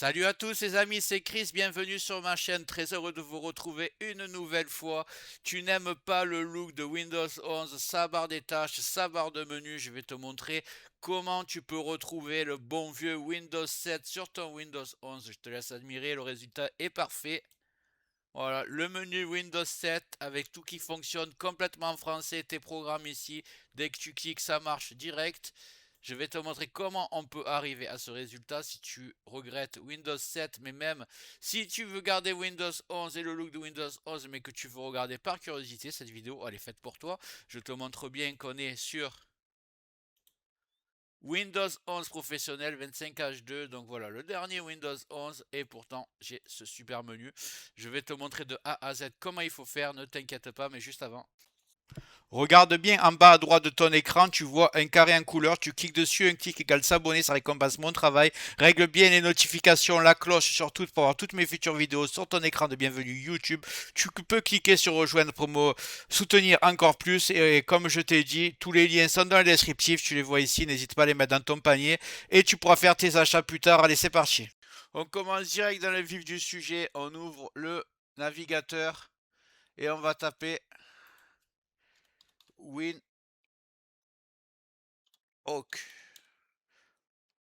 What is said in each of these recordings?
Salut à tous les amis, c'est Chris, bienvenue sur ma chaîne, très heureux de vous retrouver une nouvelle fois. Tu n'aimes pas le look de Windows 11, sa barre des tâches, sa barre de menu, je vais te montrer comment tu peux retrouver le bon vieux Windows 7 sur ton Windows 11. Je te laisse admirer, le résultat est parfait. Voilà, le menu Windows 7 avec tout qui fonctionne complètement en français, tes programmes ici, dès que tu cliques ça marche direct. Je vais te montrer comment on peut arriver à ce résultat si tu regrettes Windows 7, mais même si tu veux garder Windows 11 et le look de Windows 11, mais que tu veux regarder par curiosité, cette vidéo elle est faite pour toi. Je te montre bien qu'on est sur Windows 11 professionnel 25H2, donc voilà le dernier Windows 11 et pourtant j'ai ce super menu. Je vais te montrer de A à Z comment il faut faire, ne t'inquiète pas, mais juste avant. Regarde bien en bas à droite de ton écran, tu vois un carré en couleur, tu cliques dessus, un clic égale s'abonner, ça récompense mon travail. Règle bien les notifications, la cloche surtout pour avoir toutes mes futures vidéos sur ton écran de bienvenue YouTube. Tu peux cliquer sur rejoindre pour me soutenir encore plus et comme je t'ai dit, tous les liens sont dans le descriptif, tu les vois ici, n'hésite pas à les mettre dans ton panier et tu pourras faire tes achats plus tard. Allez, c'est parti. On commence direct dans le vif du sujet, on ouvre le navigateur et on va taper Winhawk.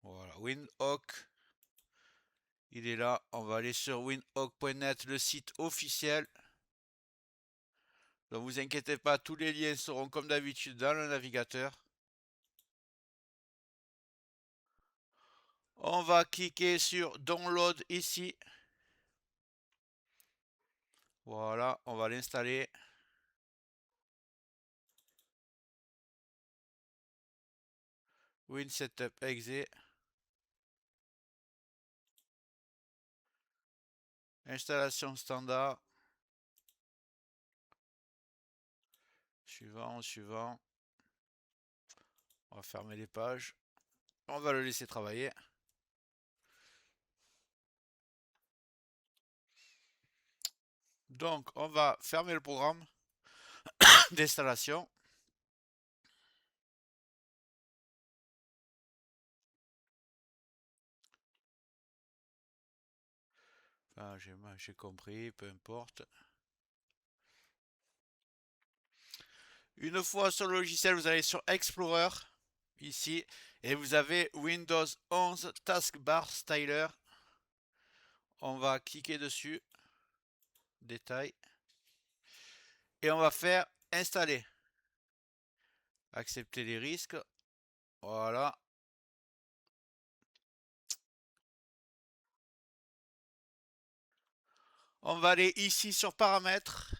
Voilà, Winhawk, il est là. On va aller sur winhawk.net, le site officiel. Donc vous inquiétez pas, tous les liens seront comme d'habitude dans le navigateur. On va cliquer sur Download ici. Voilà, on va l'installer. WinSetupExe. Installation standard. Suivant, suivant. On va fermer les pages. On va le laisser travailler. Donc, on va fermer le programme d'installation. Enfin, j'ai compris, peu importe. Une fois sur le logiciel, vous allez sur Explorer, ici, et vous avez Windows 11 Taskbar Styler. On va cliquer dessus, détail, et on va faire installer. Accepter les risques, voilà. On va aller ici sur paramètres,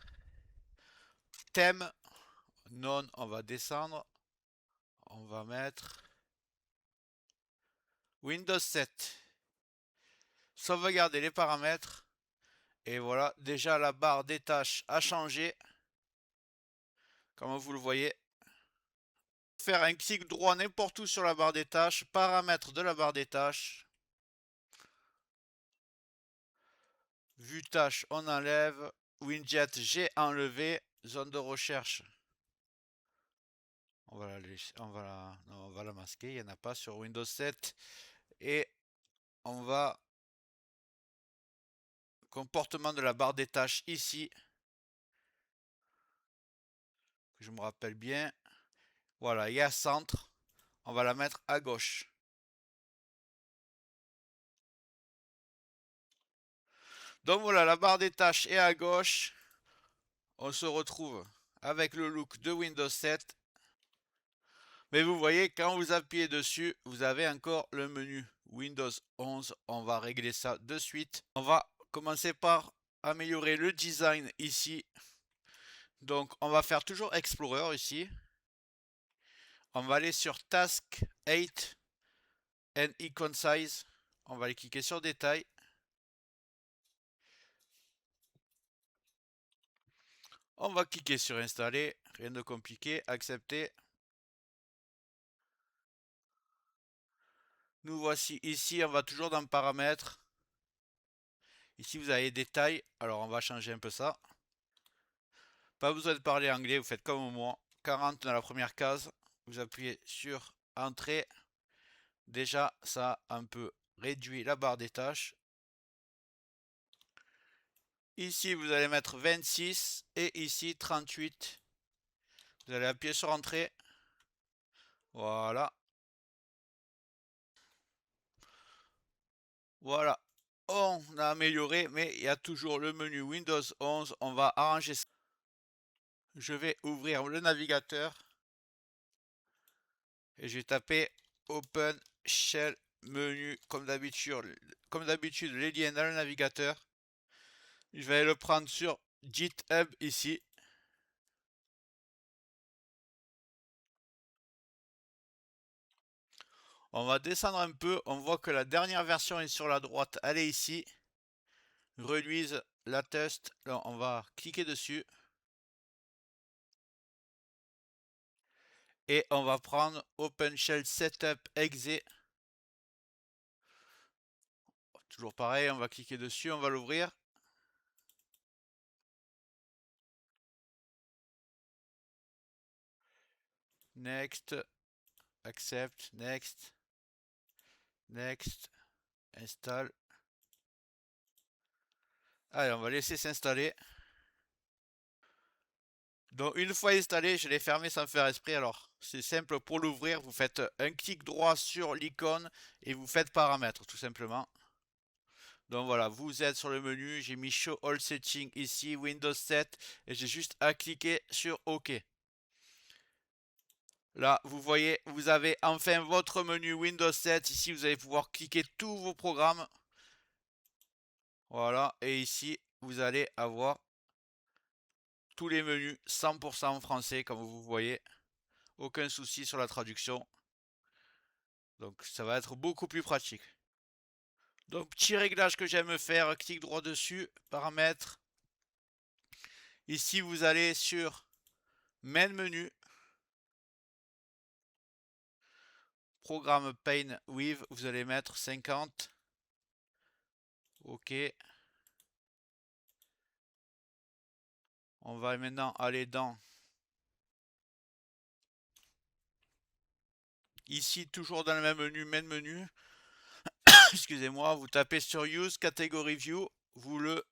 thème, non, on va descendre. On va mettre Windows 7. Sauvegarder les paramètres. Et voilà, déjà la barre des tâches a changé. Comme vous le voyez. Faire un clic droit n'importe où sur la barre des tâches. Paramètres de la barre des tâches. Vue tâche, on enlève. Widget, j'ai enlevé. Zone de recherche. On va la masquer. Il n'y en a pas sur Windows 7. Et on va comportement de la barre des tâches ici. Que je me rappelle bien. Voilà, il y a centre. On va la mettre à gauche. Donc voilà, la barre des tâches est à gauche. On se retrouve avec le look de Windows 7. Mais vous voyez, quand vous appuyez dessus, vous avez encore le menu Windows 11. On va régler ça de suite. On va commencer par améliorer le design ici. Donc on va faire toujours Explorer ici. On va aller sur Task 8 and Icon Size. On va aller cliquer sur Détail. On va cliquer sur Installer. Rien de compliqué. Accepter. Nous voici ici. On va toujours dans Paramètres. Ici, vous avez Détail. Alors, on va changer un peu ça. Pas besoin de parler anglais. Vous faites comme moi. 40 dans la première case. Vous appuyez sur Entrée. Déjà, ça a un peu réduit la barre des tâches. Ici, vous allez mettre 26 et ici 38. Vous allez appuyer sur Entrée. Voilà. Voilà. On a amélioré, mais il y a toujours le menu Windows 11. On va arranger ça. Je vais ouvrir le navigateur et je vais taper Open Shell Menu comme d'habitude les liens dans le navigateur. Je vais le prendre sur GitHub ici. On va descendre un peu, on voit que la dernière version est sur la droite, elle est ici. Release latest, là on va cliquer dessus. Et on va prendre OpenShell Setup Exe. Toujours pareil, on va cliquer dessus, on va l'ouvrir. Next, accept, next, next, install. Allez, on va laisser s'installer. Donc une fois installé, je l'ai fermé sans faire exprès. Alors c'est simple, pour l'ouvrir, vous faites un clic droit sur l'icône et vous faites paramètres tout simplement. Donc voilà, vous êtes sur le menu, j'ai mis Show All Settings ici, Windows 7, et j'ai juste à cliquer sur OK. Là, vous voyez, vous avez enfin votre menu Windows 7. Ici, vous allez pouvoir cliquer tous vos programmes. Voilà, et ici, vous allez avoir tous les menus 100% français, comme vous voyez. Aucun souci sur la traduction. Donc, ça va être beaucoup plus pratique. Donc, petit réglage que j'aime faire, clic droit dessus, paramètres. Ici, vous allez sur Main menu. Programme Paint With, vous allez mettre 50. OK. On va maintenant aller dans ici, toujours dans le même menu, Main menu. Excusez-moi, vous tapez sur Use Category View, vous le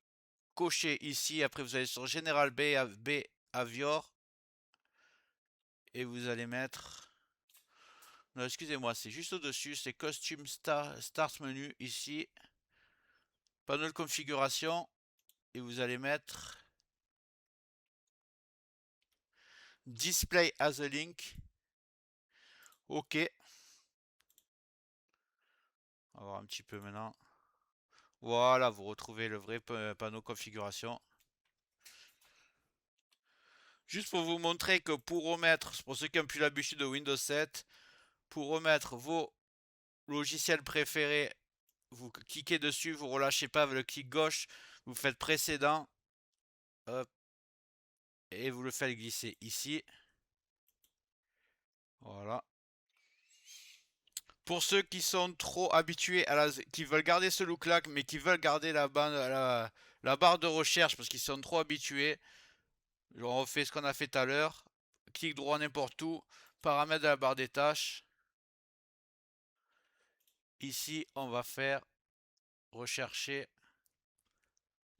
cochez ici, après vous allez sur General Behavior et vous allez mettre... Non, excusez-moi, c'est juste au-dessus, c'est Costume Start Menu ici, panneau de configuration et vous allez mettre Display as a Link. OK. On va voir un petit peu maintenant. Voilà, vous retrouvez le vrai panneau configuration. Juste pour vous montrer que pour remettre, pour ceux qui ont plus l'habitude de Windows 7, pour remettre vos logiciels préférés, vous cliquez dessus, vous relâchez pas avec le clic gauche, vous faites précédent, hop, et vous le faites glisser ici. Voilà. Pour ceux qui sont trop habitués qui veulent garder ce look là, mais qui veulent garder la barre de recherche parce qu'ils sont trop habitués, on refait ce qu'on a fait tout à l'heure. Clic droit n'importe où, paramètres de la barre des tâches. Ici, on va faire rechercher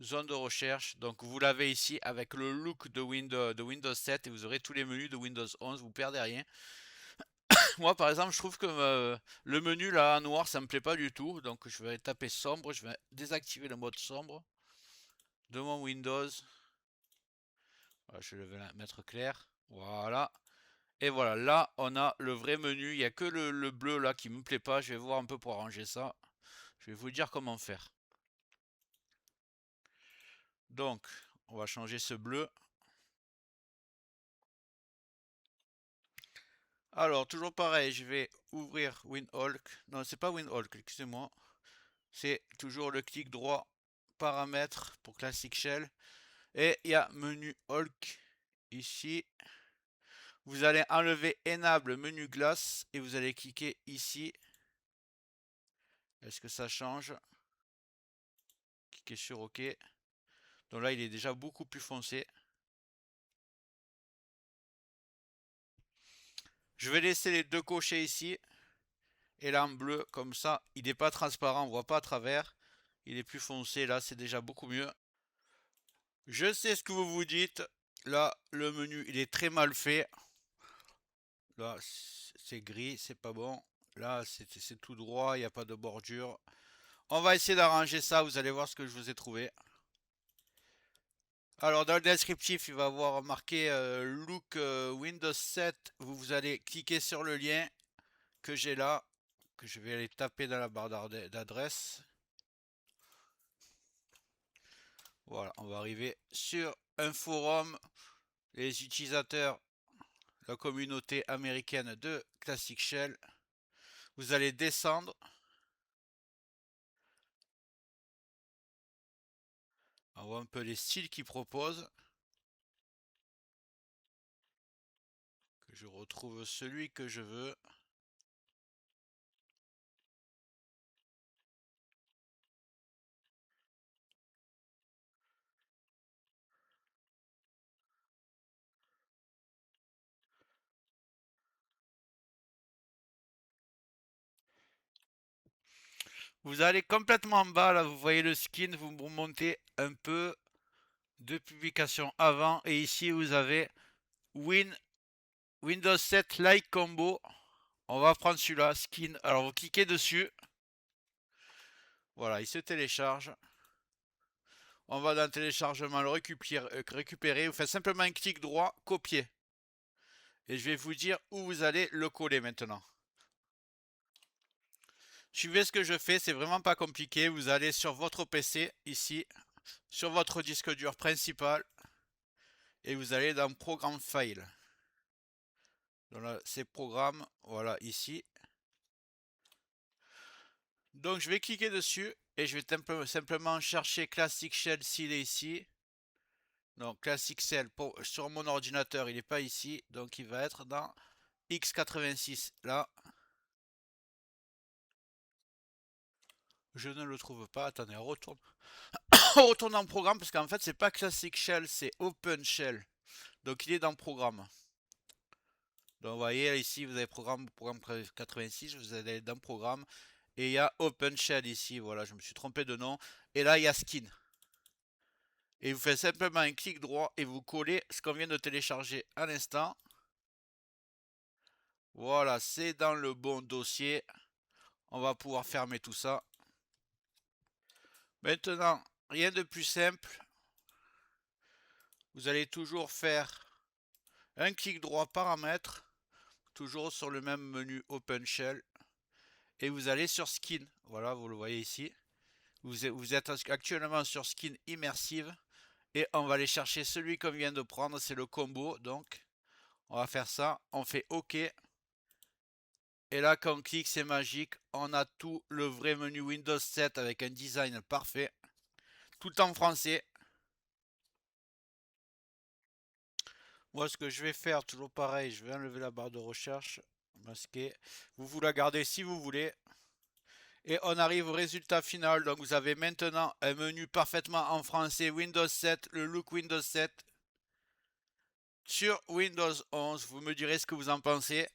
zone de recherche. Donc vous l'avez ici avec le look de Windows 7 et vous aurez tous les menus de Windows 11, vous perdez rien. Moi par exemple, je trouve que le menu là en noir, ça me plaît pas du tout. Donc je vais taper sombre, je vais désactiver le mode sombre de mon Windows. Voilà, je vais le mettre clair. Voilà. Et voilà, là on a le vrai menu. Il n'y a que le bleu là qui me plaît pas. Je vais voir un peu pour arranger ça. Je vais vous dire comment faire. Donc, on va changer ce bleu. Alors, toujours pareil, je vais ouvrir WinHulk. Non, c'est pas WinHulk, excusez-moi. C'est toujours le clic droit, paramètres pour Classic Shell. Et il y a menu Hulk ici. Vous allez enlever Enable menu glace et vous allez cliquer ici. Est-ce que ça change? Cliquez sur OK. Donc là, il est déjà beaucoup plus foncé. Je vais laisser les deux cochers ici. Et là en bleu, comme ça, il n'est pas transparent, on voit pas à travers. Il est plus foncé, là c'est déjà beaucoup mieux. Je sais ce que vous vous dites. Là, le menu, il est très mal fait. Là, c'est gris, c'est pas bon. Là, c'est tout droit, il n'y a pas de bordure. On va essayer d'arranger ça, vous allez voir ce que je vous ai trouvé. Alors, dans le descriptif, il va avoir marqué Look Windows 7. Vous allez cliquer sur le lien que j'ai là, que je vais aller taper dans la barre d'adresse. Voilà, on va arriver sur un forum. Les utilisateurs, la communauté américaine de Classic Shell. Vous allez descendre. On voit un peu les styles qu'ils proposent. Que je retrouve celui que je veux. Vous allez complètement en bas, là, vous voyez le skin, vous remontez un peu de publication avant. Et ici, vous avez Windows 7 Like Combo. On va prendre celui-là, skin. Alors, vous cliquez dessus. Voilà, il se télécharge. On va dans le téléchargement le récupérer. Vous faites simplement un clic droit, copier. Et je vais vous dire où vous allez le coller maintenant. Suivez ce que je fais, c'est vraiment pas compliqué. Vous allez sur votre PC, ici, sur votre disque dur principal. Et vous allez dans Programme File. Donc là, c'est Programme, voilà, ici. Donc je vais cliquer dessus et je vais simplement chercher Classic Shell s'il est ici. Donc Classic Shell, sur mon ordinateur, il n'est pas ici. Donc il va être dans x86, là. Je ne le trouve pas. Attendez, on retourne. On retourne dans Programme parce qu'en fait, c'est pas Classic Shell, c'est Open Shell. Donc il est dans Programme. Donc vous voyez ici, vous avez programme 86, vous allez dans Programme. Et il y a OpenShell ici, voilà, je me suis trompé de nom. Et là, il y a Skin. Et vous faites simplement un clic droit et vous collez ce qu'on vient de télécharger à l'instant. Voilà, c'est dans le bon dossier. On va pouvoir fermer tout ça. Maintenant, rien de plus simple. Vous allez toujours faire un clic droit paramètres. Toujours sur le même menu OpenShell. Et vous allez sur Skin. Voilà, vous le voyez ici. Vous êtes actuellement sur Skin Immersive. Et on va aller chercher celui qu'on vient de prendre. C'est le combo. Donc, on va faire ça. On fait OK. Et là, quand on clique, c'est magique. On a tout le vrai menu Windows 7 avec un design parfait. Tout en français. Moi, ce que je vais faire, toujours pareil, je vais enlever la barre de recherche. Masquer. Vous la gardez si vous voulez. Et on arrive au résultat final. Donc vous avez maintenant un menu parfaitement en français Windows 7, le look Windows 7 sur Windows 11. Vous me direz ce que vous en pensez.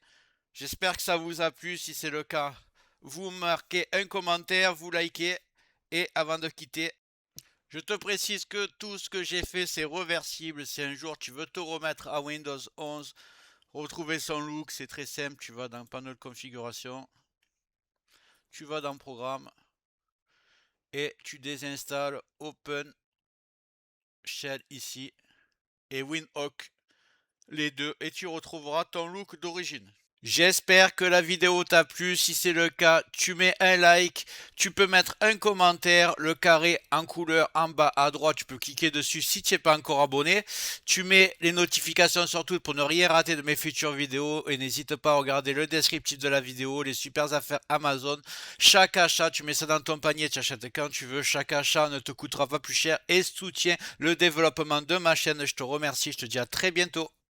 J'espère que ça vous a plu. Si c'est le cas, vous marquez un commentaire, vous likez. Et avant de quitter, je te précise que tout ce que j'ai fait, c'est réversible. Si un jour tu veux te remettre à Windows 11, retrouver son look, c'est très simple. Tu vas dans panneau de configuration. Tu vas dans Programme. Et tu désinstalles OpenShell ici. Et Windhoek, les deux. Et tu retrouveras ton look d'origine. J'espère que la vidéo t'a plu. Si c'est le cas, tu mets un like, tu peux mettre un commentaire, le carré en couleur en bas à droite, tu peux cliquer dessus si tu n'es pas encore abonné. Tu mets les notifications sur toutes pour ne rien rater de mes futures vidéos et n'hésite pas à regarder le descriptif de la vidéo, les super affaires Amazon. Chaque achat, tu mets ça dans ton panier, tu achètes quand tu veux. Chaque achat ne te coûtera pas plus cher et soutient le développement de ma chaîne. Je te remercie, je te dis à très bientôt.